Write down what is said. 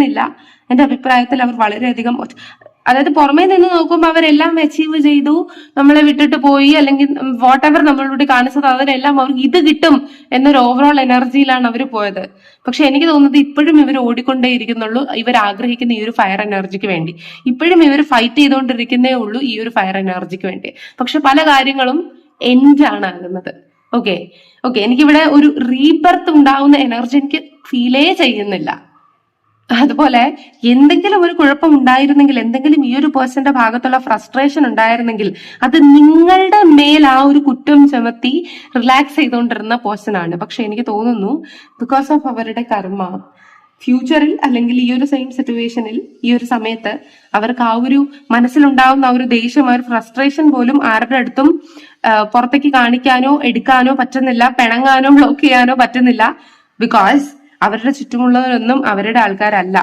പറ്റുന്നില്ല. എന്റെ അഭിപ്രായത്തിൽ അവർ വളരെയധികം, അതായത് പുറമേ നിന്ന് നോക്കുമ്പോൾ അവരെല്ലാം അച്ചീവ് ചെയ്തു, നമ്മളെ വിട്ടിട്ട് പോയി, അല്ലെങ്കിൽ വാട്ട് എവർ നമ്മളോട് കാണിച്ചത് അതിനെല്ലാം അവർക്ക് ഇത് കിട്ടും എന്നൊരു ഓവറോൾ എനർജിയിലാണ് അവർ പോയത്. പക്ഷെ എനിക്ക് തോന്നുന്നത് ഇപ്പോഴും ഇവർ ഓടിക്കൊണ്ടേയിരിക്കുന്നുള്ളൂ ഇവർ ആഗ്രഹിക്കുന്ന ഈ ഒരു ഫയർ എനർജിക്ക് വേണ്ടി. ഇപ്പോഴും ഇവർ ഫൈറ്റ് ചെയ്തുകൊണ്ടിരിക്കുന്നേ ഉള്ളൂ ഈ ഒരു ഫയർ എനർജിക്ക് വേണ്ടി. പക്ഷെ പല കാര്യങ്ങളും എൻഡ് ആണ് ആകുന്നത്. ഓക്കെ, എനിക്കിവിടെ ഒരു റീബർത്ത് ഉണ്ടാവുന്ന എനർജി എനിക്ക് ഫീലേ ചെയ്യുന്നില്ല. അതുപോലെ എന്തെങ്കിലും ഒരു കുഴപ്പം ഉണ്ടായിരുന്നെങ്കിൽ, എന്തെങ്കിലും ഈ ഒരു പേഴ്സന്റെ ഭാഗത്തുള്ള ഫ്രസ്ട്രേഷൻ ഉണ്ടായിരുന്നെങ്കിൽ, അത് നിങ്ങളുടെ മേൽ ആ ഒരു കുറ്റം ചുമത്തി റിലാക്സ് ചെയ്തുകൊണ്ടിരുന്ന പേഴ്സൺ ആണ്. പക്ഷെ എനിക്ക് തോന്നുന്നു ബിക്കോസ് ഓഫ് അവരുടെ കർമ്മ, ഫ്യൂച്ചറിൽ അല്ലെങ്കിൽ ഈ ഒരു സെയിം സിറ്റുവേഷനിൽ ഈ ഒരു സമയത്ത് അവർക്ക് ആ ഒരു മനസ്സിലുണ്ടാവുന്ന ആ ഒരു ദേഷ്യം, ആ ഒരു ഫ്രസ്ട്രേഷൻ പോലും ആരുടെ അടുത്തും പുറത്തേക്ക് കാണിക്കാനോ എടുക്കാനോ പറ്റുന്നില്ല, പിണങ്ങാനോ ബ്ലോക്ക് ചെയ്യാനോ പറ്റുന്നില്ല. ബിക്കോസ് അവരുടെ ചുറ്റുമുള്ളവരൊന്നും അവരുടെ ആൾക്കാരല്ല.